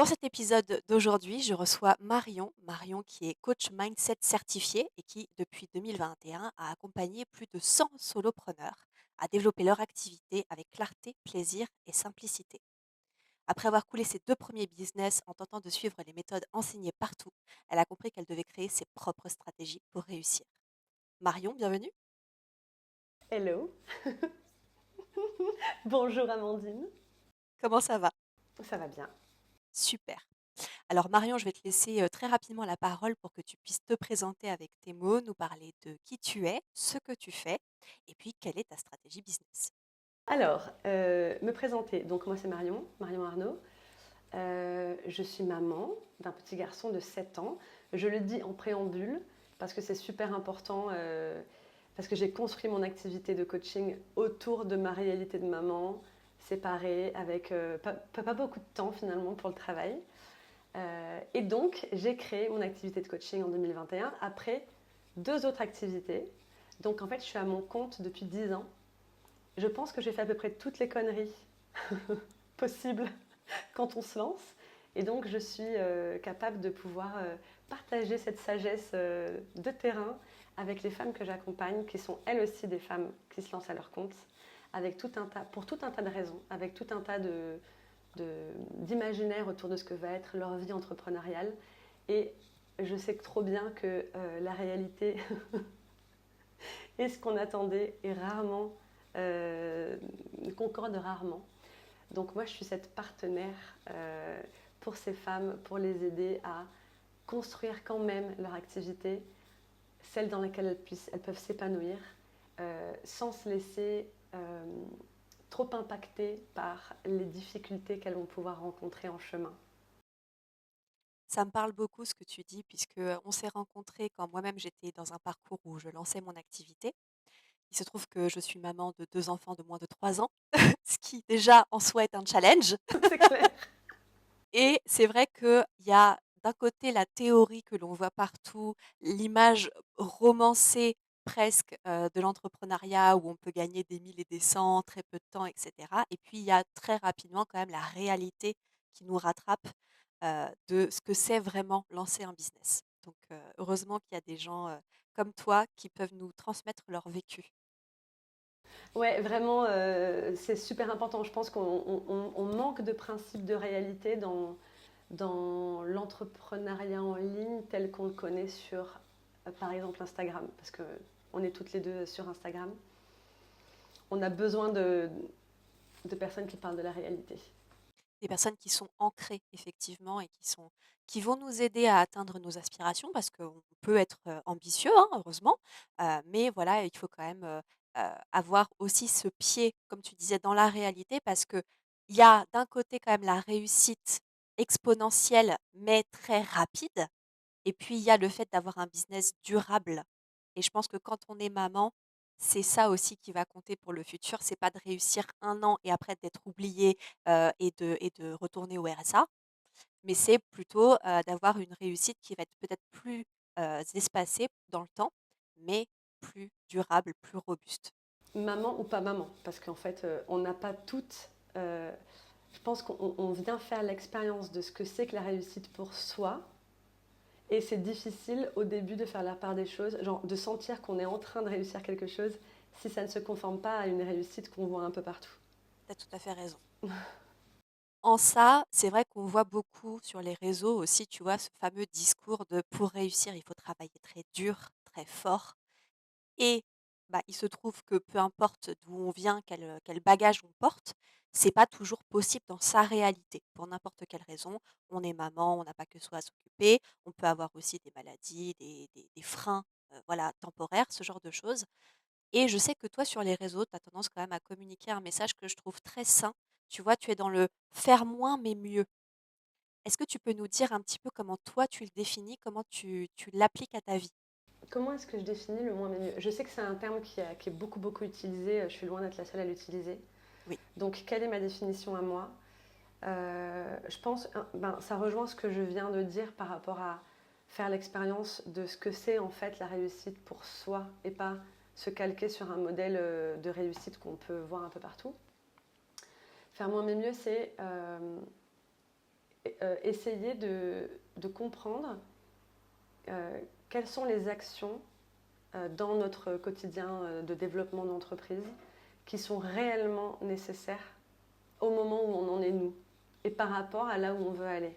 Dans cet épisode d'aujourd'hui, je reçois Marion. Marion qui est coach mindset certifié et qui, depuis 2021, a accompagné plus de 100 solopreneurs à développer leur activité avec clarté, plaisir et simplicité. Après avoir coulé ses deux premiers business en tentant de suivre les méthodes enseignées partout, elle a compris qu'elle devait créer ses propres stratégies pour réussir. Marion, bienvenue. Hello, bonjour Amandine, Comment ça va? ça va bien. Super. Alors Marion, je vais te laisser très rapidement la parole pour que tu puisses te présenter avec tes mots, nous parler de qui tu es, ce que tu fais, et puis quelle est ta stratégie business. Alors, me présenter. Donc moi c'est Marion, Marion Arnaud. Je suis maman d'un petit garçon de 7 ans. Je le dis en préambule parce que c'est super important, parce que j'ai construit mon activité de coaching autour de ma réalité de maman, séparée, avec pas beaucoup de temps finalement pour le travail. Et donc j'ai créé mon activité de coaching en 2021 après deux autres activités. Donc en fait je suis à mon compte depuis 10 ans. Je pense que j'ai fait à peu près toutes les conneries possibles quand on se lance. Et donc, je suis capable de pouvoir partager cette sagesse de terrain avec les femmes que j'accompagne, qui sont elles aussi des femmes qui se lancent à leur compte, avec pour tout un tas de raisons, avec tout un tas d'imaginaire autour de ce que va être leur vie entrepreneuriale. Et je sais que trop bien que la réalité et ce qu'on attendait est rarement, euh, concorde rarement. Donc moi, je suis cette partenaire pour ces femmes, pour les aider à construire quand même leur activité, celle dans laquelle elles peuvent s'épanouir, sans se laisser trop impacter par les difficultés qu'elles vont pouvoir rencontrer en chemin. Ça me parle beaucoup ce que tu dis, puisque on s'est rencontrés quand moi-même j'étais dans un parcours où je lançais mon activité. Il se trouve que je suis maman de deux enfants de moins de 3 ans, ce qui déjà en soi est un challenge. C'est clair. Et c'est vrai qu'il y a d'un côté la théorie que l'on voit partout, l'image romancée presque, de l'entrepreneuriat où on peut gagner des 1000 et des 100 très peu de temps et cetera. Et puis il y a très rapidement quand même la réalité qui nous rattrape, de ce que c'est vraiment lancer un business. Donc, heureusement qu'il y a des gens, comme toi qui peuvent nous transmettre leur vécu. Ouais, vraiment, c'est super important. Je pense qu'on manque de principes de réalité dans l'entrepreneuriat en ligne tel qu'on le connaît sur, par exemple, Instagram, parce que on est toutes les deux sur Instagram. On a besoin de personnes qui parlent de la réalité. Des personnes qui sont ancrées effectivement et qui vont nous aider à atteindre nos aspirations parce qu'on peut être, ambitieux, hein, heureusement, mais voilà, il faut quand même, avoir aussi ce pied, comme tu disais, dans la réalité parce qu'il y a d'un côté quand même la réussite exponentielle, mais très rapide et puis il y a le fait d'avoir un business durable et je pense que quand on est maman, c'est ça aussi qui va compter pour le futur. C'est pas de réussir un an et après d'être oublié, et de retourner au RSA, mais c'est plutôt, d'avoir une réussite qui va être peut-être plus, espacée dans le temps, mais plus durable, plus robuste. Maman ou pas maman, parce qu'en fait, on n'a pas toutes. Je pense qu'on vient faire l'expérience de ce que c'est que la réussite pour soi. Et c'est difficile au début de faire la part des choses, genre de sentir qu'on est en train de réussir quelque chose si ça ne se conforme pas à une réussite qu'on voit un peu partout. Tu as tout à fait raison. En ça, c'est vrai qu'on voit beaucoup sur les réseaux aussi, tu vois, ce fameux discours de: «Pour réussir, il faut travailler très dur, très fort». Et bah, il se trouve que peu importe d'où on vient, quel bagage on porte, c'est pas toujours possible dans sa réalité, pour n'importe quelle raison. On est maman, on n'a pas que soi à s'occuper, on peut avoir aussi des maladies, des freins, voilà, temporaires, ce genre de choses. Et je sais que toi, sur les réseaux, tu as tendance quand même à communiquer un message que je trouve très sain. Tu vois, tu es dans le faire moins mais mieux. Est-ce que tu peux nous dire un petit peu comment toi tu le définis, comment tu l'appliques à ta vie? Comment est-ce que je définis le moins mais mieux? Je sais que c'est un terme qui est beaucoup beaucoup utilisé, je suis loin d'être la seule à l'utiliser. Oui. Donc quelle est ma définition à moi? Je pense, ben, ça rejoint ce que je viens de dire par rapport à faire l'expérience de ce que c'est en fait la réussite pour soi et pas se calquer sur un modèle de réussite qu'on peut voir un peu partout. Faire moins mais mieux, c'est essayer de comprendre quelles sont les actions dans notre quotidien de développement d'entreprise qui sont réellement nécessaires au moment où on en est nous et par rapport à là où on veut aller.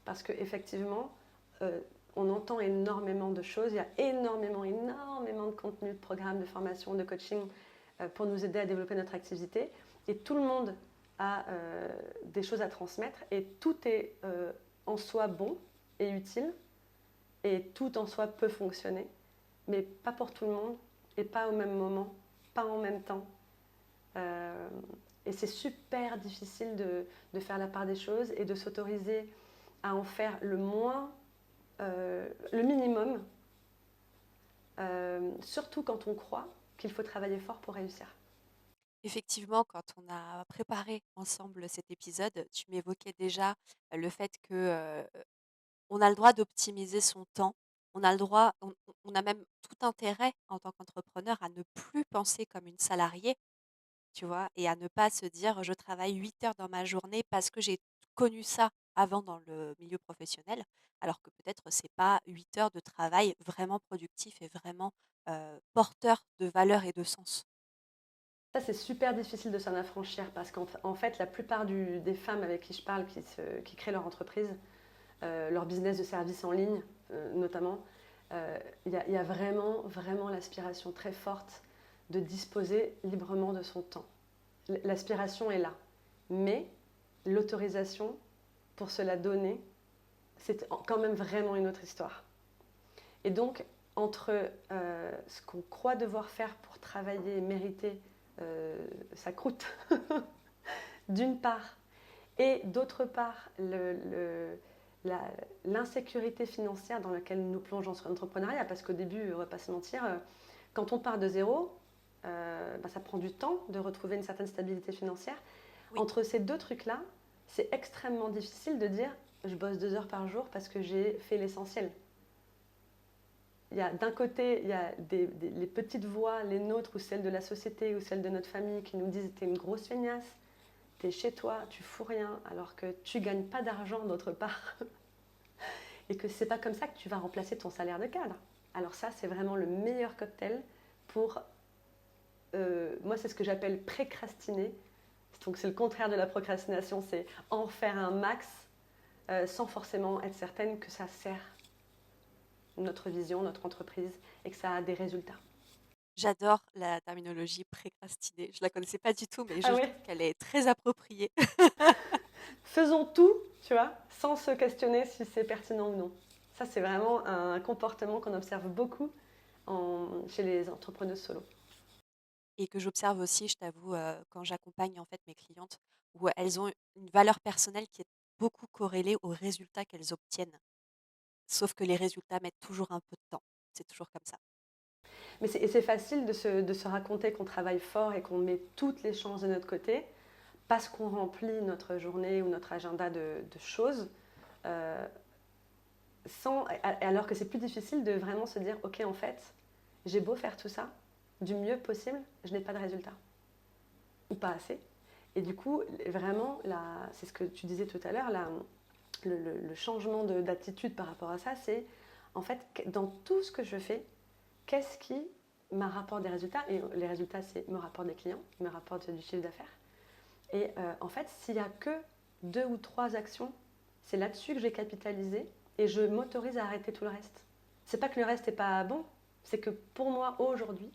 Parce qu'effectivement, on entend énormément de choses, il y a énormément de contenu, de programmes, de formation, de coaching pour nous aider à développer notre activité. Et tout le monde a des choses à transmettre et tout est en soi bon et utile et tout en soi peut fonctionner, mais pas pour tout le monde et pas au même moment, pas en même temps. Euh, et c'est super difficile de faire la part des choses et de s'autoriser à en faire le minimum, surtout quand on croit qu'il faut travailler fort pour réussir. Effectivement, quand on a préparé ensemble cet épisode, tu m'évoquais déjà le fait que on a le droit d'optimiser son temps. On a le droit, on a même tout intérêt en tant qu'entrepreneur à ne plus penser comme une salariée, tu vois, et à ne pas se dire je travaille 8 heures dans ma journée parce que j'ai connu ça avant dans le milieu professionnel, alors que peut-être c'est pas 8 heures de travail vraiment productif et vraiment porteur de valeur et de sens. Ça, c'est super difficile de s'en affranchir parce qu'en fait, la plupart des femmes avec qui je parle, qui créent leur entreprise, leur business de service en ligne notamment, il y a vraiment, vraiment l'aspiration très forte de disposer librement de son temps. L'aspiration est là. Mais l'autorisation pour se la donner, c'est quand même vraiment une autre histoire. Et donc, entre ce qu'on croit devoir faire pour travailler et mériter sa croûte, d'une part, et d'autre part, l'insécurité financière dans laquelle nous plongeons dans l'entrepreneuriat, parce qu'au début, on ne va pas se mentir, quand on part de zéro, ça prend du temps de retrouver une certaine stabilité financière. Oui, Entre ces deux trucs-là, c'est extrêmement difficile de dire je bosse 2 heures par jour parce que j'ai fait l'essentiel. D'un côté, il y a les petites voix, les nôtres ou celles de la société ou celles de notre famille qui nous disent t'es une grosse feignasse, t'es chez toi, tu fous rien alors que tu gagnes pas d'argent d'autre part et que c'est pas comme ça que tu vas remplacer ton salaire de cadre. Alors ça, c'est vraiment le meilleur cocktail pour, moi c'est ce que j'appelle précrastiner. Donc c'est le contraire de la procrastination, c'est en faire un max sans forcément être certaine que ça sert notre vision, notre entreprise et que ça a des résultats. j'adore la terminologie précrastiner. Je la connaissais pas du tout, mais Ah je ouais. trouve qu'elle est très appropriée. Faisons tout, tu vois, sans se questionner si c'est pertinent ou non. Ça, c'est vraiment un comportement qu'on observe beaucoup chez les entrepreneuses solo. Et que j'observe aussi, je t'avoue, quand j'accompagne en fait mes clientes, où elles ont une valeur personnelle qui est beaucoup corrélée aux résultats qu'elles obtiennent. Sauf que les résultats mettent toujours un peu de temps. C'est toujours comme ça. Mais c'est facile de se raconter qu'on travaille fort et qu'on met toutes les chances de notre côté parce qu'on remplit notre journée ou notre agenda de choses, euh, alors que c'est plus difficile de vraiment se dire, ok, en fait, j'ai beau faire tout ça, du mieux possible, je n'ai pas de résultat. Ou pas assez. Et du coup, vraiment, c'est ce que tu disais tout à l'heure, le changement d'attitude par rapport à ça, c'est en fait, dans tout ce que je fais, qu'est-ce qui me rapporte des résultats? Et les résultats, c'est me rapporte des clients, me rapporte du chiffre d'affaires. Et en fait, s'il n'y a que 2 ou 3 actions, c'est là-dessus que je vais capitaliser et je m'autorise à arrêter tout le reste. C'est pas que le reste n'est pas bon, c'est que pour moi, aujourd'hui,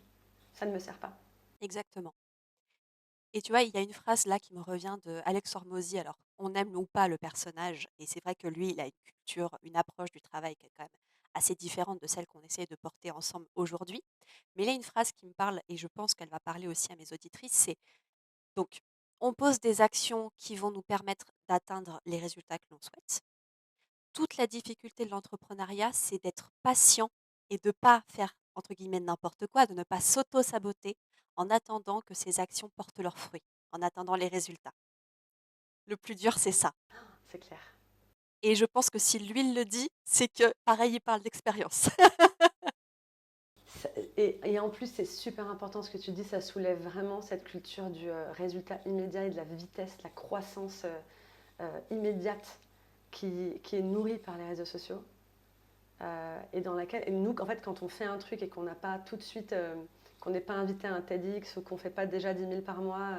ça ne me sert pas. Exactement. Et tu vois, il y a une phrase là qui me revient de Alex Hormozy. Alors, on aime ou pas le personnage, et c'est vrai que lui, il a une culture, une approche du travail qui est quand même assez différente de celle qu'on essaie de porter ensemble aujourd'hui. Mais il a une phrase qui me parle, et je pense qu'elle va parler aussi à mes auditrices, c'est donc, on pose des actions qui vont nous permettre d'atteindre les résultats que l'on souhaite. Toute la difficulté de l'entrepreneuriat, c'est d'être patient et de ne pas faire, entre guillemets, n'importe quoi, de ne pas s'auto-saboter en attendant que ces actions portent leurs fruits, en attendant les résultats. Le plus dur, c'est ça. C'est clair. Et je pense que si lui il le dit, c'est que, pareil, il parle d'expérience. Et en plus, c'est super important ce que tu dis, ça soulève vraiment cette culture du résultat immédiat et de la vitesse, la croissance immédiate. qui est nourrie par les réseaux sociaux et dans laquelle, et nous, en fait, quand on fait un truc et qu'on n'a pas tout de suite, qu'on n'est pas invité à un TEDx ou qu'on ne fait pas déjà 10 000 par mois,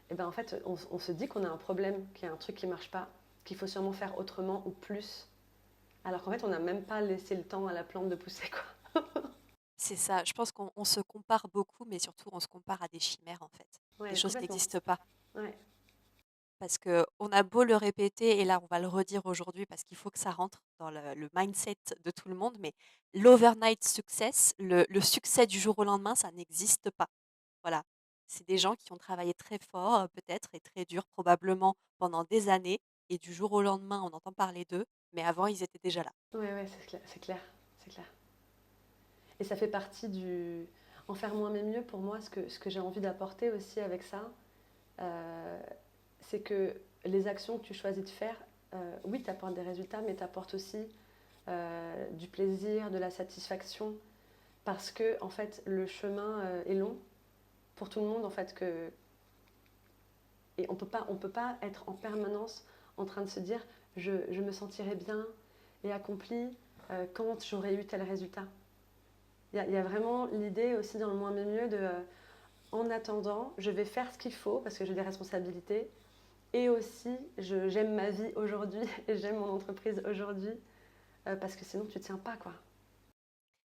et ben en fait, on se dit qu'on a un problème, qu'il y a un truc qui ne marche pas, qu'il faut sûrement faire autrement ou plus, alors qu'en fait, on n'a même pas laissé le temps à la plante de pousser, quoi. C'est ça, je pense qu'on se compare beaucoup, mais surtout on se compare à des chimères en fait, des Ouais, choses qui complètement. n'existent pas. Ouais, Parce qu'on a beau le répéter, et là on va le redire aujourd'hui parce qu'il faut que ça rentre dans le mindset de tout le monde, mais l'overnight success, le succès du jour au lendemain, ça n'existe pas. Voilà. C'est des gens qui ont travaillé très fort, peut-être, et très dur, probablement pendant des années, et du jour au lendemain, on entend parler d'eux, mais avant, ils étaient déjà là. ouais, ouais, c'est clair, c'est clair, c'est clair. Et ça fait partie du en faire moins mais mieux pour moi. Ce que j'ai envie d'apporter aussi avec ça, euh, c'est que les actions que tu choisis de faire, oui, t'apportent des résultats, mais t'apportent aussi du plaisir, de la satisfaction, parce que en fait le chemin est long pour tout le monde en fait et on peut pas être en permanence en train de se dire je me sentirais bien et accompli quand j'aurais eu tel résultat. Il y a vraiment l'idée aussi dans le moins mais mieux de en attendant, je vais faire ce qu'il faut parce que j'ai des responsabilités et aussi j'aime ma vie aujourd'hui et j'aime mon entreprise aujourd'hui parce que sinon tu tiens pas quoi.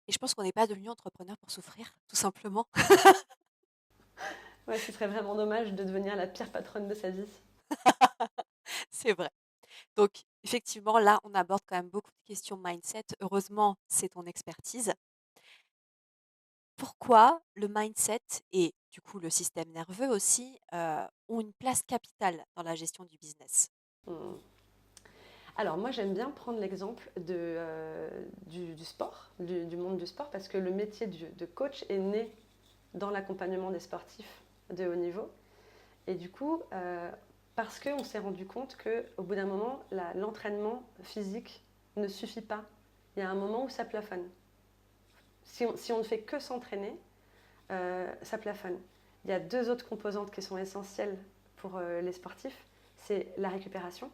Et je pense qu'on n'est pas devenu entrepreneur pour souffrir, tout simplement. Ouais, ce serait vraiment dommage de devenir la pire patronne de sa vie. C'est vrai. Donc, effectivement, là, on aborde quand même beaucoup de questions mindset. Heureusement, c'est ton expertise. Pourquoi le mindset et du coup le système nerveux aussi ont une place capitale dans la gestion du business? Hmm. Alors moi j'aime bien prendre l'exemple du sport, du monde du sport, parce que le métier de coach est né dans l'accompagnement des sportifs de haut niveau. Et du coup, parce qu'on s'est rendu compte qu'au bout d'un moment, l'entraînement physique ne suffit pas. Il y a un moment où ça plafonne. Si on ne fait que s'entraîner, ça plafonne. Il y a deux autres composantes qui sont essentielles pour les sportifs. C'est la récupération.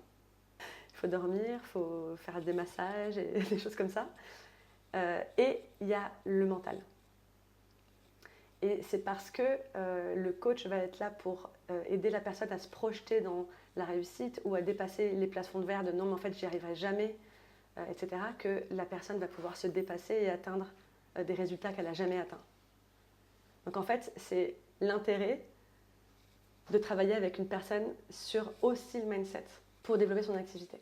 Il faut dormir, il faut faire des massages et des choses comme ça. Et il y a le mental. Et c'est parce que le coach va être là pour aider la personne à se projeter dans la réussite ou à dépasser les plafonds de verre de non mais en fait j'y arriverai jamais, etc. que la personne va pouvoir se dépasser et atteindre des résultats qu'elle n'a jamais atteints. Donc en fait c'est l'intérêt de travailler avec une personne sur aussi le mindset pour développer son activité.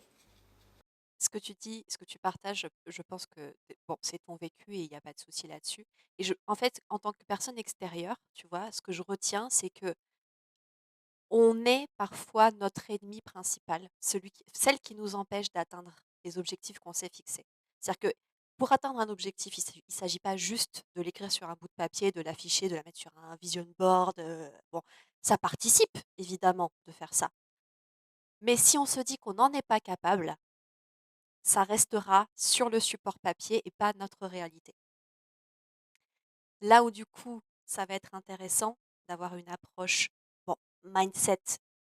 Ce que tu dis, ce que tu partages, je pense que bon, c'est ton vécu et il n'y a pas de souci là-dessus. Et en fait, en tant que personne extérieure, tu vois, ce que je retiens, c'est que on est parfois notre ennemi principal, celle qui nous empêche d'atteindre les objectifs qu'on s'est fixés. C'est-à-dire que pour atteindre un objectif, il ne s'agit pas juste de l'écrire sur un bout de papier, de l'afficher, de la mettre sur un vision board. Bon, ça participe évidemment de faire ça. Mais si on se dit qu'on n'en est pas capable, ça restera sur le support papier et pas notre réalité. Là où du coup, ça va être intéressant d'avoir une approche, bon, mindset,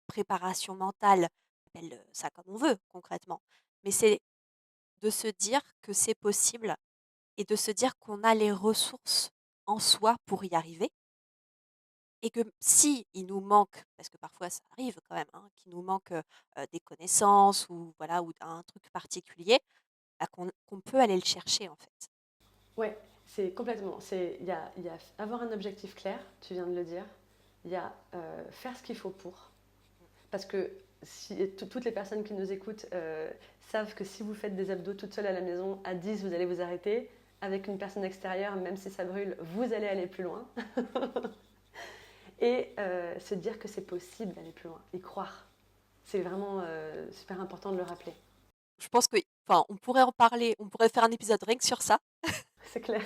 préparation mentale, on appelle ça comme on veut concrètement, mais c'est de se dire que c'est possible et de se dire qu'on a les ressources en soi pour y arriver et que si il nous manque, parce que parfois ça arrive quand même, hein, qu'il nous manque des connaissances ou voilà ou un truc particulier, bah, qu'on peut aller le chercher en fait. Ouais, c'est complètement. Il y a avoir un objectif clair, tu viens de le dire. Il y a faire ce qu'il faut pour. Parce que toutes les personnes qui nous écoutent savent que si vous faites des abdos toute seule à la maison, à 10, vous allez vous arrêter. Avec une personne extérieure, même si ça brûle, vous allez aller plus loin. Et se dire que c'est possible d'aller plus loin. Y croire. C'est vraiment super important de le rappeler. Je pense que, enfin, on pourrait en parler, on pourrait faire un épisode rien que sur ça. C'est clair.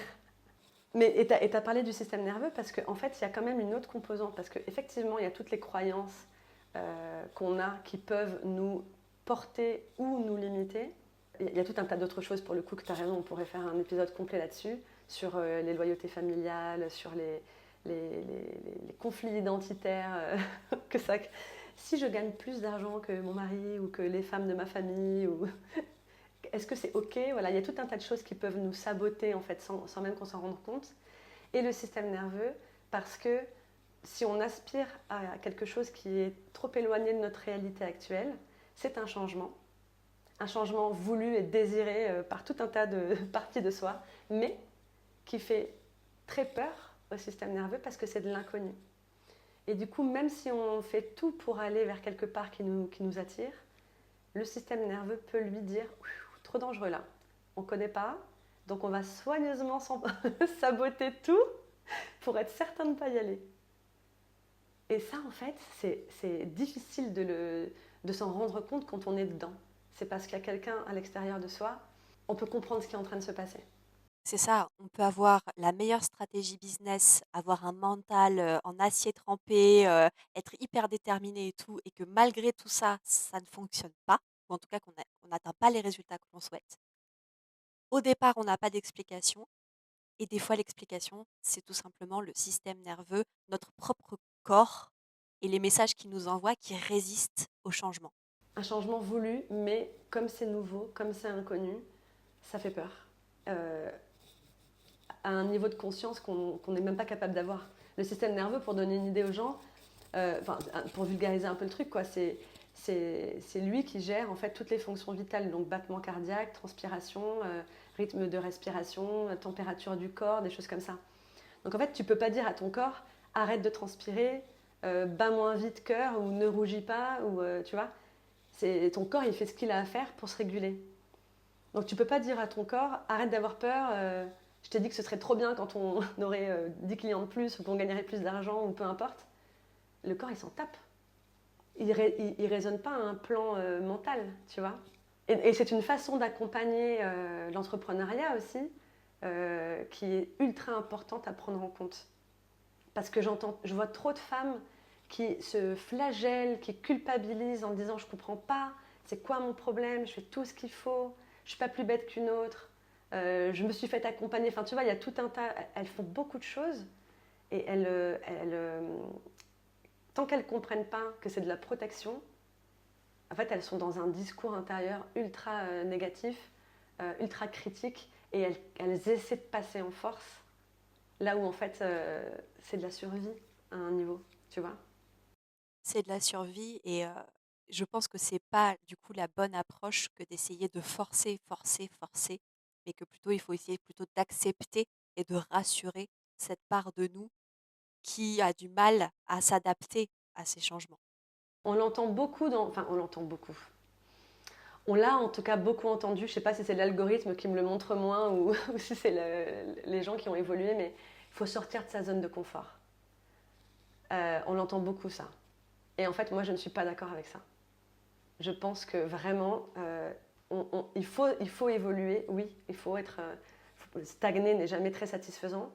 Mais et t'as parlé du système nerveux parce qu'en fait, il y a quand même une autre composante. Parce qu'effectivement, il y a toutes les croyances qu'on a qui peuvent nous porter ou nous limiter. Il y a tout un tas d'autres choses pour le coup que tu as raison, on pourrait faire un épisode complet là-dessus, sur les loyautés familiales, sur les conflits identitaires que si je gagne plus d'argent que mon mari ou que les femmes de ma famille, ou est-ce que c'est OK? Voilà, il y a tout un tas de choses qui peuvent nous saboter en fait sans même qu'on s'en rende compte. Et le système nerveux, parce que si on aspire à quelque chose qui est trop éloigné de notre réalité actuelle, c'est un changement voulu et désiré par tout un tas de parties de soi, mais qui fait très peur au système nerveux parce que c'est de l'inconnu. Et du coup, même si on fait tout pour aller vers quelque part qui nous attire, le système nerveux peut lui dire trop dangereux là, on ne connaît pas, donc on va soigneusement saboter tout pour être certain de ne pas y aller. Et ça, en fait, c'est difficile de s'en rendre compte quand on est dedans. C'est parce qu'il y a quelqu'un à l'extérieur de soi, on peut comprendre ce qui est en train de se passer. C'est ça, on peut avoir la meilleure stratégie business, avoir un mental, en acier trempé, être hyper déterminé et tout et que malgré tout ça, ça ne fonctionne pas ou en tout cas qu'on n'atteint pas les résultats que l'on souhaite. Au départ, on n'a pas d'explication et des fois l'explication, c'est tout simplement le système nerveux, notre propre corps et les messages qu'il nous envoie qui résistent au changement. Un changement voulu, mais comme c'est nouveau, comme c'est inconnu, ça fait peur. Euh, à un niveau de conscience qu'on n'est même pas capable d'avoir. Le système nerveux, pour donner une idée aux gens, pour vulgariser un peu le truc, quoi, c'est lui qui gère en fait toutes les fonctions vitales, donc battement cardiaque, transpiration, rythme de respiration, température du corps, des choses comme ça. Donc en fait, tu peux pas dire à ton corps arrête de transpirer, bats moins vite cœur ou ne rougis pas ou tu vois. C'est ton corps, il fait ce qu'il a à faire pour se réguler. Donc tu peux pas dire à ton corps arrête d'avoir peur. Je t'ai dit que ce serait trop bien quand on aurait 10 clients de plus ou qu'on gagnerait plus d'argent ou peu importe. Le corps, il s'en tape. Il raisonne pas à un plan mental, tu vois. Et c'est une façon d'accompagner l'entrepreneuriat aussi qui est ultra importante à prendre en compte. Parce que je vois trop de femmes qui se flagellent, qui culpabilisent en disant je comprends pas, c'est quoi mon problème, je fais tout ce qu'il faut, je suis pas plus bête qu'une autre, je me suis fait accompagner. Enfin, tu vois, il y a tout un tas. Elles font beaucoup de choses et tant qu'elles comprennent pas que c'est de la protection, en fait, elles sont dans un discours intérieur ultra négatif, ultra critique, et elles essaient de passer en force là où en fait c'est de la survie à un niveau, tu vois. C'est de la survie et je pense que c'est pas du coup la bonne approche que d'essayer de forcer, forcer, forcer, mais que plutôt il faut essayer plutôt d'accepter et de rassurer cette part de nous qui a du mal à s'adapter à ces changements. On l'entend beaucoup enfin on l'entend beaucoup. On l'a en tout cas beaucoup entendu, je sais pas si c'est l'algorithme qui me le montre moins ou si c'est les gens qui ont évolué, mais il faut sortir de sa zone de confort. On l'entend beaucoup ça. Et en fait, moi, je ne suis pas d'accord avec ça. Je pense que vraiment, il faut évoluer, oui, stagner n'est jamais très satisfaisant,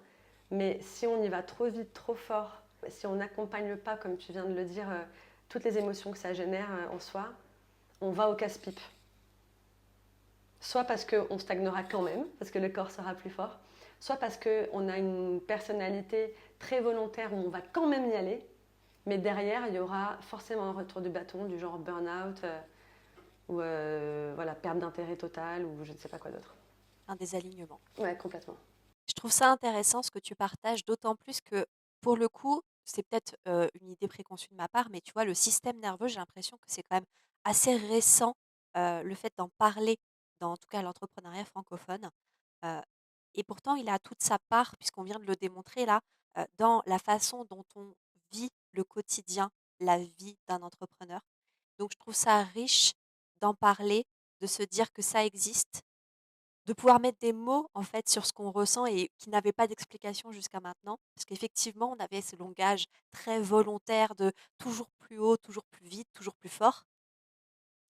mais si on y va trop vite, trop fort, si on n'accompagne pas, comme tu viens de le dire, toutes les émotions que ça génère en soi, on va au casse-pipe. Soit parce qu'on stagnera quand même, parce que le corps sera plus fort, soit parce qu'on a une personnalité très volontaire où on va quand même y aller, mais derrière, il y aura forcément un retour du bâton, du genre burn-out, ou voilà, perte d'intérêt totale, ou je ne sais pas quoi d'autre. Un désalignement. Ouais, complètement. Je trouve ça intéressant ce que tu partages, d'autant plus que pour le coup, c'est peut-être une idée préconçue de ma part, mais tu vois, le système nerveux, j'ai l'impression que c'est quand même assez récent, le fait d'en parler dans en tout cas l'entrepreneuriat francophone. Euh, et pourtant, il a toute sa part, puisqu'on vient de le démontrer là, dans la façon dont on vit le quotidien, la vie d'un entrepreneur. Donc, je trouve ça riche d'en parler, de se dire que ça existe, de pouvoir mettre des mots, en fait, sur ce qu'on ressent et qui n'avait pas d'explication jusqu'à maintenant. Parce qu'effectivement, on avait ce langage très volontaire de toujours plus haut, toujours plus vite, toujours plus fort.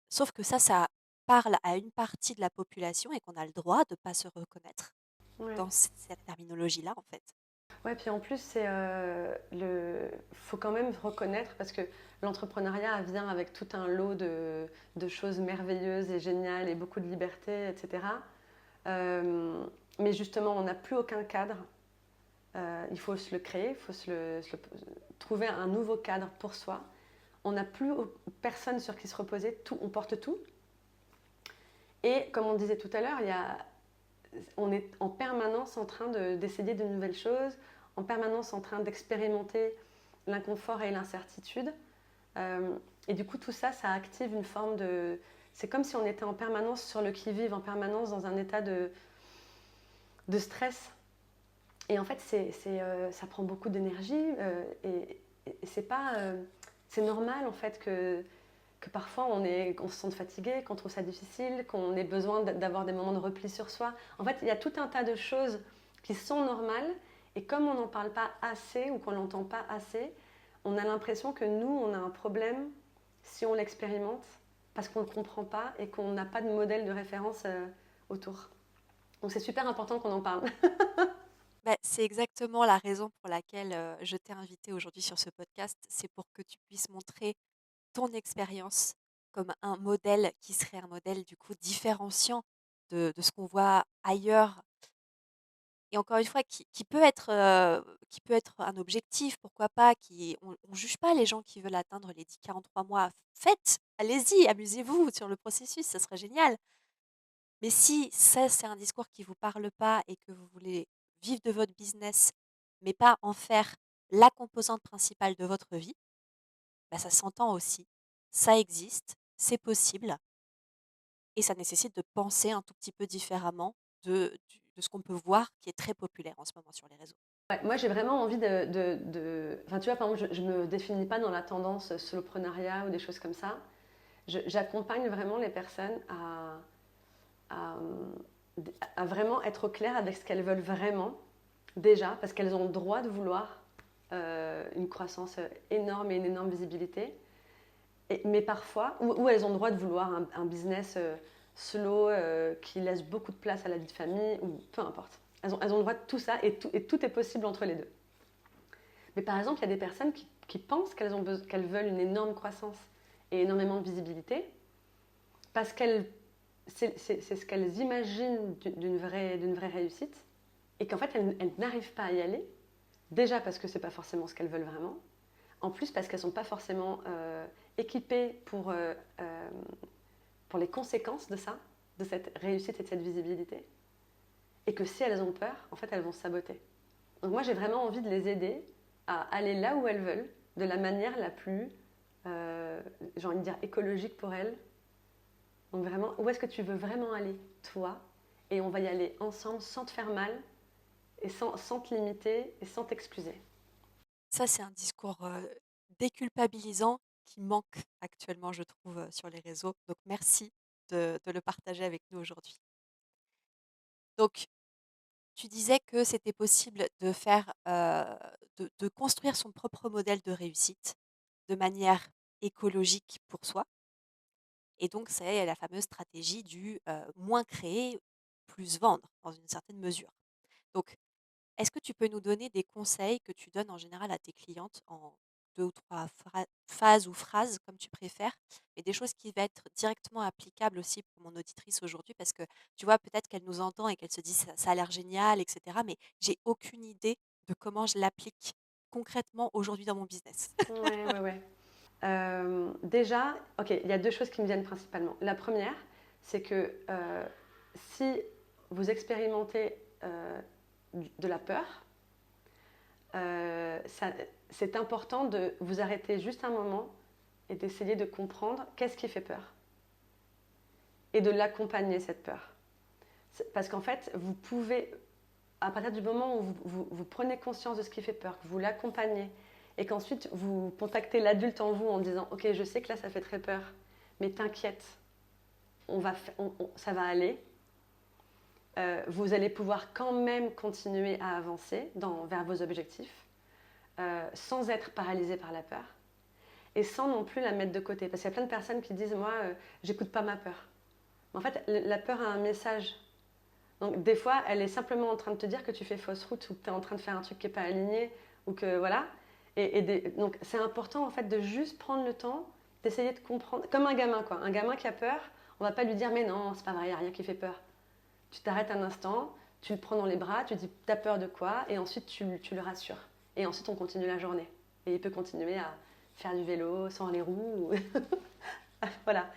Sauf que ça parle à une partie de la population et qu'on a le droit de ne pas se reconnaître Ouais. dans cette terminologie-là, en fait. Ouais, puis en plus, faut quand même reconnaître parce que l'entrepreneuriat vient avec tout un lot de choses merveilleuses et géniales et beaucoup de liberté, etc. Mais justement, on n'a plus aucun cadre. Il faut se le créer, il faut trouver un nouveau cadre pour soi on n'a plus personne sur qui se reposer, tout, on porte tout. Et comme on disait tout à l'heure, on est en permanence en train d'essayer de nouvelles choses, en permanence en train d'expérimenter l'inconfort et l'incertitude. Et du coup, tout ça, ça active une forme de... C'est comme si on était en permanence sur le qui-vive, en permanence dans un état de stress. Et en fait, ça prend beaucoup d'énergie et c'est normal en fait que parfois on se sente fatigué, qu'on trouve ça difficile, qu'on ait besoin d'avoir des moments de repli sur soi. En fait, il y a tout un tas de choses qui sont normales et comme on n'en parle pas assez ou qu'on l'entend pas assez, on a l'impression que nous, on a un problème si on l'expérimente parce qu'on ne le comprend pas et qu'on n'a pas de modèle de référence autour. Donc c'est super important qu'on en parle. Bah, c'est exactement la raison pour laquelle, je t'ai invité aujourd'hui sur ce podcast. C'est pour que tu puisses montrer ton expérience comme un modèle qui serait un modèle du coup différenciant de ce qu'on voit ailleurs et encore une fois qui peut être un objectif, pourquoi pas, qui on juge pas les gens qui veulent atteindre les 10-43 mois. Faites! Allez-y, amusez-vous sur le processus, ça serait génial. Mais si ça, c'est un discours qui vous parle pas et que vous voulez vivre de votre business, mais pas en faire la composante principale de votre vie, bah, ça s'entend aussi. Ça existe, c'est possible et ça nécessite de penser un tout petit peu différemment de ce qu'on peut voir qui est très populaire en ce moment sur les réseaux. Ouais, moi, j'ai vraiment envie Enfin, tu vois, par exemple, je ne me définis pas dans la tendance soloprenariat ou des choses comme ça. J'accompagne vraiment les personnes à, à vraiment être au clair avec ce qu'elles veulent vraiment, déjà, parce qu'elles ont le droit de vouloir une croissance énorme et une énorme visibilité. Mais parfois, ou elles ont le droit de vouloir un business slow qui laisse beaucoup de place à la vie de famille, ou peu importe. Elles ont le droit de tout ça et tout est possible entre les deux. Mais par exemple, il y a des personnes qui pensent qu'elles veulent une énorme croissance et énormément de visibilité parce c'est ce qu'elles imaginent d'une vraie réussite et qu'en fait, elles n'arrivent pas à y aller. Déjà parce que ce n'est pas forcément ce qu'elles veulent vraiment. En plus, parce qu'elles ne sont pas forcément équipées pour les conséquences de ça, de cette réussite et de cette visibilité. Et que si elles ont peur, en fait, elles vont se saboter. Donc moi, j'ai vraiment envie de les aider à aller là où elles veulent, de la manière la plus, j'ai envie de dire, écologique pour elles. Donc vraiment, où est-ce que tu veux vraiment aller, toi? Et on va y aller ensemble sans te faire mal, et sans te limiter, et sans t'excuser. Ça, c'est un discours, déculpabilisant qui manque actuellement, je trouve, sur les réseaux. Donc merci de le partager avec nous aujourd'hui. Donc tu disais que c'était possible de faire, de construire son propre modèle de réussite de manière écologique pour soi et donc c'est la fameuse stratégie du, moins créer, plus vendre dans une certaine mesure. Donc est-ce que tu peux nous donner des conseils que tu donnes en général à tes clientes en 2 ou 3 phases ou phrases comme tu préfères, mais des choses qui vont être directement applicables aussi pour mon auditrice aujourd'hui? Parce que tu vois, peut-être qu'elle nous entend et qu'elle se dit: «Ça a l'air génial et cetera», mais j'ai aucune idée de comment je l'applique concrètement aujourd'hui dans mon business. Ouais, ouais, ouais. Déjà, ok, il y a deux choses qui me viennent principalement. La première, c'est que si vous expérimentez de la peur, c'est important de vous arrêter juste un moment et d'essayer de comprendre qu'est-ce qui fait peur et de l'accompagner, cette peur. Parce qu'en fait, vous pouvez, à partir du moment où vous prenez conscience de ce qui fait peur, que vous l'accompagnez et qu'ensuite vous contactez l'adulte en vous en disant ok, je sais que là ça fait très peur, mais t'inquiète, ça va aller. Vous allez pouvoir quand même continuer à avancer vers vos objectifs sans être paralysé par la peur et sans non plus la mettre de côté. Parce qu'il y a plein de personnes qui disent moi, j'écoute pas ma peur. Mais en fait, la peur a un message. Donc des fois, elle est simplement en train de te dire que tu fais fausse route ou que tu es en train de faire un truc qui n'est pas aligné ou que voilà. Donc c'est important en fait de juste prendre le temps d'essayer de comprendre, comme un gamin quoi. Un gamin qui a peur, on va pas lui dire mais non, c'est pas vrai, il n'y a rien qui fait peur. Tu t'arrêtes un instant, tu le prends dans les bras, tu dis t'as peur de quoi et ensuite tu le rassures. Et ensuite on continue la journée. Et il peut continuer à faire du vélo sans les roues. Voilà.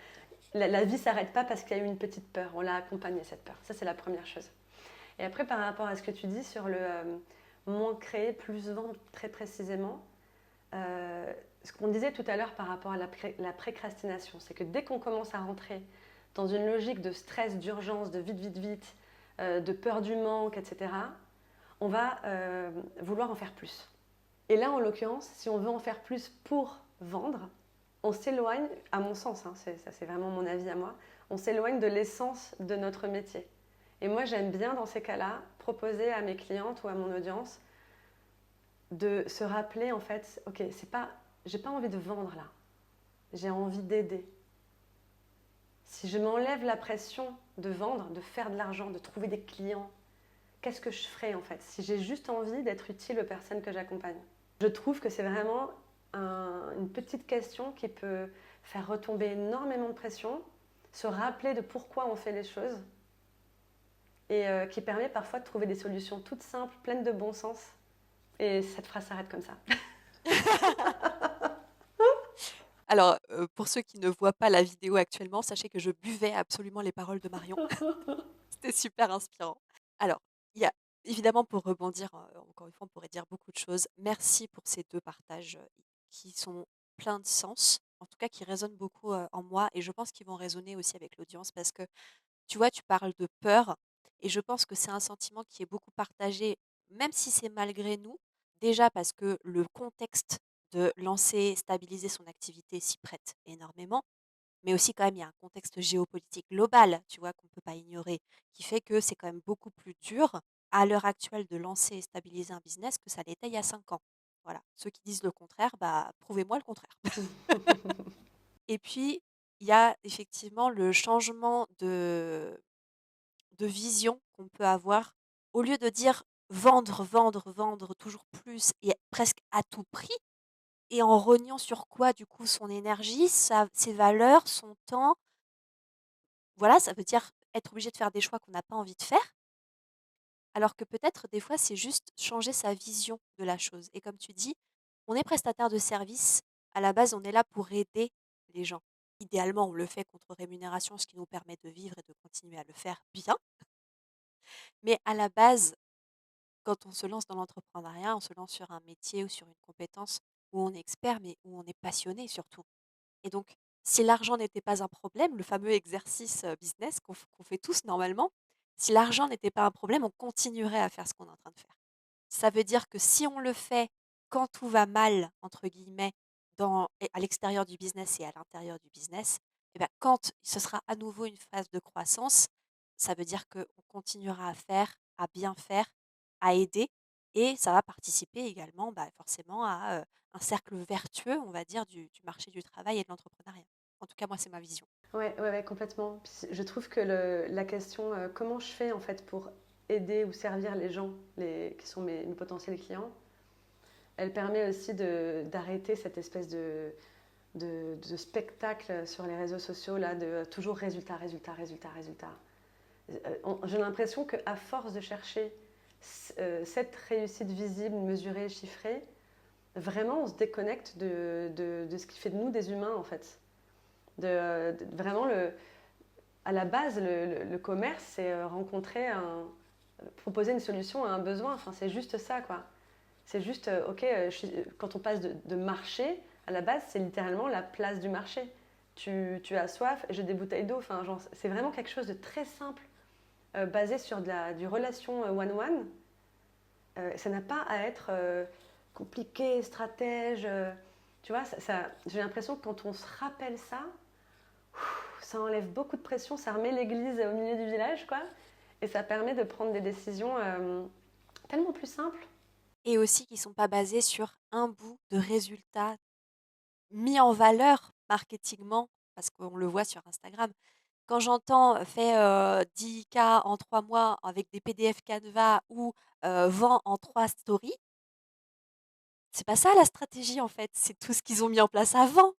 La vie s'arrête pas parce qu'il y a eu une petite peur. On l'a accompagnée, cette peur. Ça, c'est la première chose. Et après, par rapport à ce que tu dis sur le moins créer, plus vendre très précisément, ce qu'on disait tout à l'heure par rapport à la précrastination, c'est que dès qu'on commence à rentrer dans une logique de stress, d'urgence, de vite, vite, vite, de peur du manque, etc., on va vouloir en faire plus. Et là, en l'occurrence, si on veut en faire plus pour vendre, on s'éloigne, à mon sens, hein, ça c'est vraiment mon avis à moi, on s'éloigne de l'essence de notre métier. Et moi, j'aime bien dans ces cas-là proposer à mes clientes ou à mon audience de se rappeler en fait, ok, c'est pas, j'ai pas envie de vendre là, j'ai envie d'aider. Si je m'enlève la pression de vendre, de faire de l'argent, de trouver des clients, qu'est-ce que je ferais en fait si j'ai juste envie d'être utile aux personnes que j'accompagne? Je trouve que c'est vraiment une petite question qui peut faire retomber énormément de pression, se rappeler de pourquoi on fait les choses et qui permet parfois de trouver des solutions toutes simples, pleines de bon sens. Et cette phrase s'arrête comme ça. Alors, pour ceux qui ne voient pas la vidéo actuellement, sachez que je buvais absolument les paroles de Marion. C'était super inspirant. Alors, il y a évidemment pour rebondir, encore une fois, on pourrait dire beaucoup de choses. Merci pour ces 2 partages, qui sont pleins de sens, en tout cas qui résonnent beaucoup, en moi et je pense qu'ils vont résonner aussi avec l'audience parce que, tu vois, tu parles de peur et je pense que c'est un sentiment qui est beaucoup partagé, même si c'est malgré nous. Déjà parce que le contexte de lancer, stabiliser son activité s'y prête énormément. Mais aussi quand même, il y a un contexte géopolitique global, tu vois, qu'on ne peut pas ignorer, qui fait que c'est quand même beaucoup plus dur, à l'heure actuelle, de lancer et stabiliser un business que ça l'était il y a 5 ans. Voilà. Ceux qui disent le contraire, bah, prouvez-moi le contraire. Et puis, il y a effectivement le changement de vision qu'on peut avoir. Au lieu de dire: «Vendre, vendre, vendre toujours plus et presque à tout prix» et en rognant sur quoi, du coup? Son énergie, sa ses valeurs, son temps. Voilà, ça veut dire être obligé de faire des choix qu'on n'a pas envie de faire, alors que peut-être des fois c'est juste changer sa vision de la chose et comme tu dis, on est prestataire de service, à la base on est là pour aider les gens. Idéalement, on le fait contre rémunération, ce qui nous permet de vivre et de continuer à le faire bien, mais à la base, quand on se lance dans l'entrepreneuriat, on se lance sur un métier ou sur une compétence où on est expert, mais où on est passionné surtout. Et donc, si l'argent n'était pas un problème, le fameux exercice, business qu'on fait tous normalement, si l'argent n'était pas un problème, on continuerait à faire ce qu'on est en train de faire. Ça veut dire que si on le fait quand tout va «mal» entre guillemets à l'extérieur du business et à l'intérieur du business, et bah, quand ce sera à nouveau une phase de croissance, ça veut dire qu'on continuera à faire, à bien faire, à aider et ça va participer également, bah, forcément à, un cercle vertueux, on va dire, du marché du travail et de l'entrepreneuriat. En tout cas, moi, c'est ma vision. Ouais, ouais, ouais, complètement. Puis je trouve que la question comment je fais en fait pour aider ou servir les gens qui sont mes potentiels clients, elle permet aussi d'arrêter cette espèce de spectacle sur les réseaux sociaux là, de toujours résultat, résultat, résultat, résultat. J'ai l'impression qu'à force de chercher cette réussite visible, mesurée, chiffrée, vraiment on se déconnecte de ce qui fait de nous des humains en fait. Vraiment, à la base, le commerce, c'est proposer une solution à un besoin. Enfin, c'est juste ça, quoi. C'est juste, ok, quand on passe de marché, à la base, c'est littéralement la place du marché. Tu as soif, j'ai des bouteilles d'eau. Enfin, genre, c'est vraiment quelque chose de très simple, basé sur du relation one-one. Ça n'a pas à être compliqué, stratège. Tu vois, j'ai l'impression que quand on se rappelle ça, ça enlève beaucoup de pression, ça remet l'église au milieu du village, quoi. Et ça permet de prendre des décisions tellement plus simples. Et aussi qui ne sont pas basés sur un bout de résultat mis en valeur marketingment, parce qu'on le voit sur Instagram. Quand j'entends, «Fais, 10 K en 3 mois avec des PDF Canva» ou, «Vends en 3 stories», c'est pas ça la stratégie en fait, c'est tout ce qu'ils ont mis en place avant.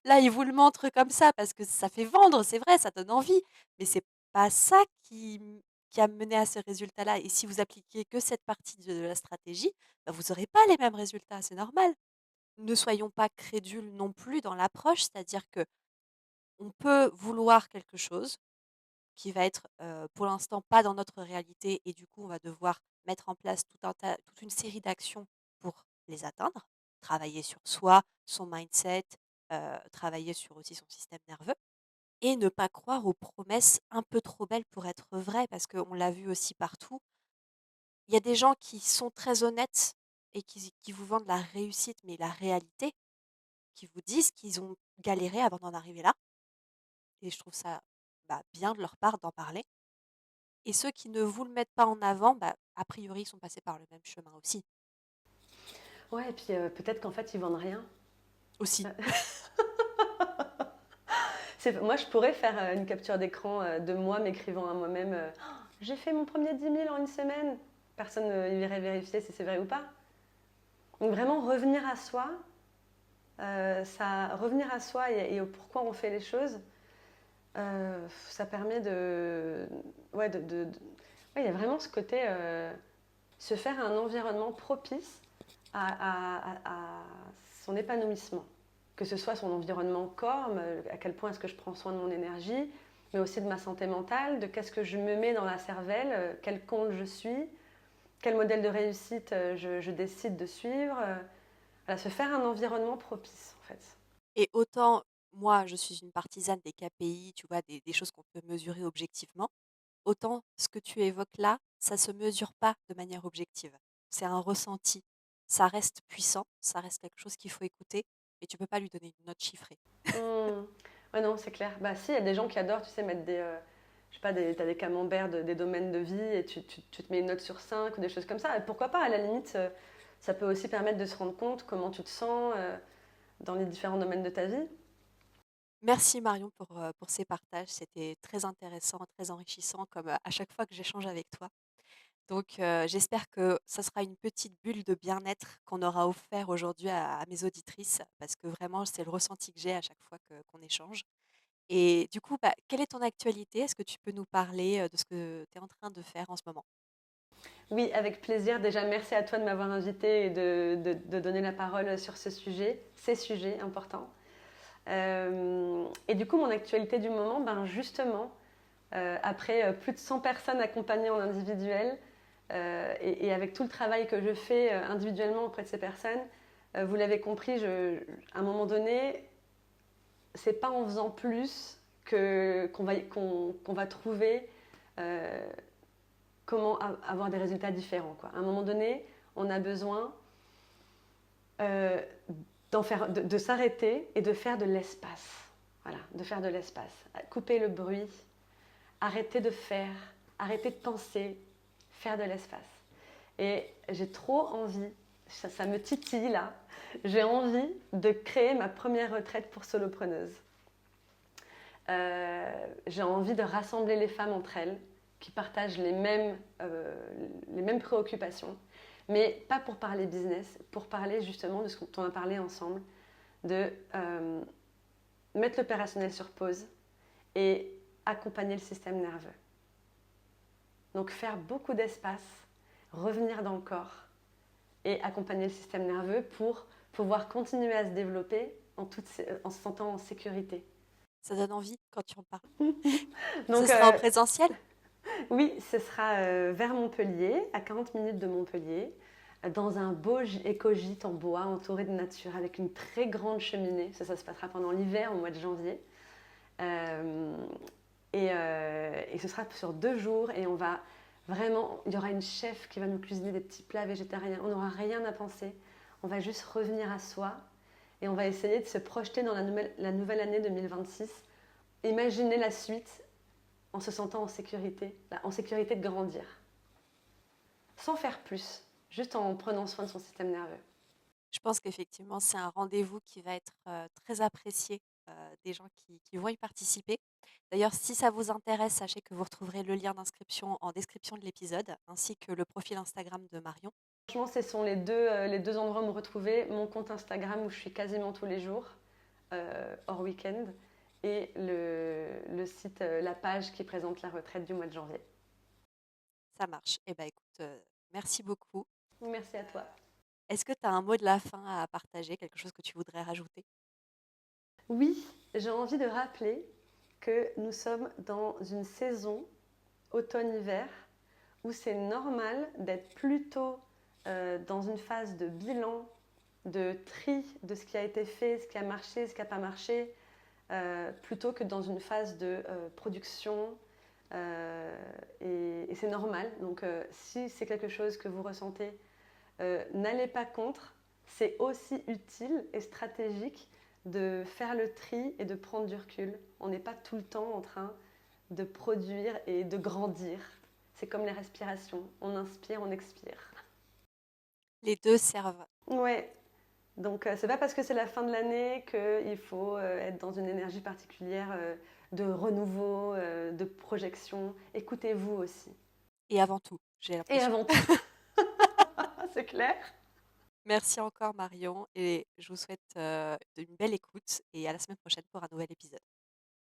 Là, ils vous le montrent comme ça parce que ça fait vendre, c'est vrai, ça donne envie, mais c'est pas ça qui a mené à ce résultat-là et si vous appliquez que cette partie de la stratégie, bah, vous aurez pas les mêmes résultats, c'est normal. ne soyons pas crédules non plus dans l'approche, c'est-à-dire que on peut vouloir quelque chose qui va être, pour l'instant pas dans notre réalité et du coup on va devoir mettre en place toute une série d'actions pour les atteindre. Travailler sur soi, son mindset, travailler sur aussi son système nerveux et ne pas croire aux promesses un peu trop belles pour être vraies parce qu'on l'a vu aussi partout. Il y a des gens qui sont très honnêtes et qui vous vendent la réussite, mais la réalité, qui vous disent qu'ils ont galéré avant d'en arriver là et je trouve ça, bah, bien de leur part d'en parler. Et ceux qui ne vous le mettent pas en avant, bah, a priori, ils sont passés par le même chemin aussi. Ouais, et puis peut-être qu'en fait, ils vendent rien. Aussi. Moi, je pourrais faire une capture d'écran de moi m'écrivant à moi-même j'ai fait mon premier 10 000 en une semaine. Personne n'irait vérifier si c'est vrai ou pas. Donc, vraiment, revenir à soi, revenir à soi et au pourquoi on fait les choses, ça permet de. Ouais, ouais, il y a vraiment ce côté se faire un environnement propice à son épanouissement. Que ce soit son environnement corps, à quel point est-ce que je prends soin de mon énergie, mais aussi de ma santé mentale, de qu'est-ce que je me mets dans la cervelle, quel compte je suis, quel modèle de réussite je décide de suivre. Voilà, se faire un environnement propice en fait. Et autant, moi, je suis une partisane des KPI, tu vois, des choses qu'on peut mesurer objectivement, autant ce que tu évoques là, ça se mesure pas de manière objective. C'est un ressenti. Ça reste puissant, ça reste quelque chose qu'il faut écouter, mais tu peux pas lui donner une note chiffrée. Hmm. Ouais, non, c'est clair. Bah, si, il y a des gens qui adorent, tu sais, mettre des. Je sais pas, t'as des camemberts des domaines de vie et tu te mets une note sur 5 ou des choses comme ça. Et pourquoi pas, à la limite, ça peut aussi permettre de se rendre compte comment tu te sens dans les différents domaines de ta vie. Merci Marion pour ces partages. C'était très intéressant, très enrichissant, comme à chaque fois que j'échange avec toi. Donc, j'espère que ça sera une petite bulle de bien-être qu'on aura offert aujourd'hui à mes auditrices, parce que vraiment, c'est le ressenti que j'ai à chaque fois qu'on échange. Et du coup, bah, quelle est ton actualité? Est-ce que tu peux nous parler, de ce que tu es en train de faire en ce moment? Oui, avec plaisir. Déjà, merci à toi de m'avoir invité et de donner la parole sur ce sujet, ces sujets importants. Et du coup, mon actualité du moment, ben justement, après plus de 100 personnes accompagnées en individuel et avec tout le travail que je fais individuellement auprès de ces personnes, vous l'avez compris, à un moment donné, c'est pas en faisant plus qu'on va trouver euh, comment avoir des résultats différents, quoi. À un moment donné, on a besoin euh, de s'arrêter et de faire de l'espace. Voilà, de faire de l'espace. Couper le bruit, arrêter de faire, arrêter de penser, faire de l'espace. Et j'ai trop envie, ça me titille là, j'ai envie de créer ma première retraite pour solopreneuses. J'ai envie de rassembler les femmes entre elles qui partagent les mêmes préoccupations, mais pas pour parler business, pour parler justement de ce dont on a parlé ensemble, de mettre l'opérationnel sur pause et accompagner le système nerveux. Donc faire beaucoup d'espace, revenir dans le corps et accompagner le système nerveux pour pouvoir continuer à se développer en se sentant en sécurité. Ça donne envie quand tu en parles. Ce Donc sera en présentiel? oui, ce sera vers Montpellier, à 40 minutes de Montpellier, dans un beau éco-gîte en bois entouré de nature avec une très grande cheminée. Ça se passera pendant l'hiver, au mois de janvier. Euh, et ce sera sur 2 jours et on va vraiment, il y aura une chef qui va nous cuisiner des petits plats végétariens. On n'aura rien à penser. On va juste revenir à soi et on va essayer de se projeter dans la nouvelle année 2026. Imaginer la suite en se sentant en sécurité de grandir, sans faire plus, juste en prenant soin de son système nerveux. Je pense qu'effectivement, c'est un rendez-vous qui va être, très apprécié, des gens qui vont y participer. D'ailleurs, si ça vous intéresse, sachez que vous retrouverez le lien d'inscription en description de l'épisode, ainsi que le profil Instagram de Marion. Franchement, ce sont les deux endroits où me retrouver. Mon compte Instagram où je suis quasiment tous les jours, hors week-end, et le site, la page qui présente la retraite du mois de janvier. Ça marche. Eh ben, écoute, merci beaucoup. Merci à toi. Est-ce que tu as un mot de la fin à partager, quelque chose que tu voudrais rajouter? Oui, j'ai envie de rappeler que nous sommes dans une saison automne-hiver où c'est normal d'être plutôt dans une phase de bilan, de tri de ce qui a été fait, ce qui a marché, ce qui n'a pas marché, plutôt que dans une phase de production. Et c'est normal. Donc si c'est quelque chose que vous ressentez, n'allez pas contre. C'est aussi utile et stratégique de faire le tri et de prendre du recul. On n'est pas tout le temps en train de produire et de grandir. C'est comme les respirations. On inspire, on expire. Les 2 servent. Ouais. Donc c'est pas parce que c'est la fin de l'année qu'il faut être dans une énergie particulière de renouveau, de projection. Écoutez-vous aussi. Et avant tout, j'ai Et l'impression. avant tout, c'est clair. Merci encore Marion et je vous souhaite, une belle écoute et à la semaine prochaine pour un nouvel épisode.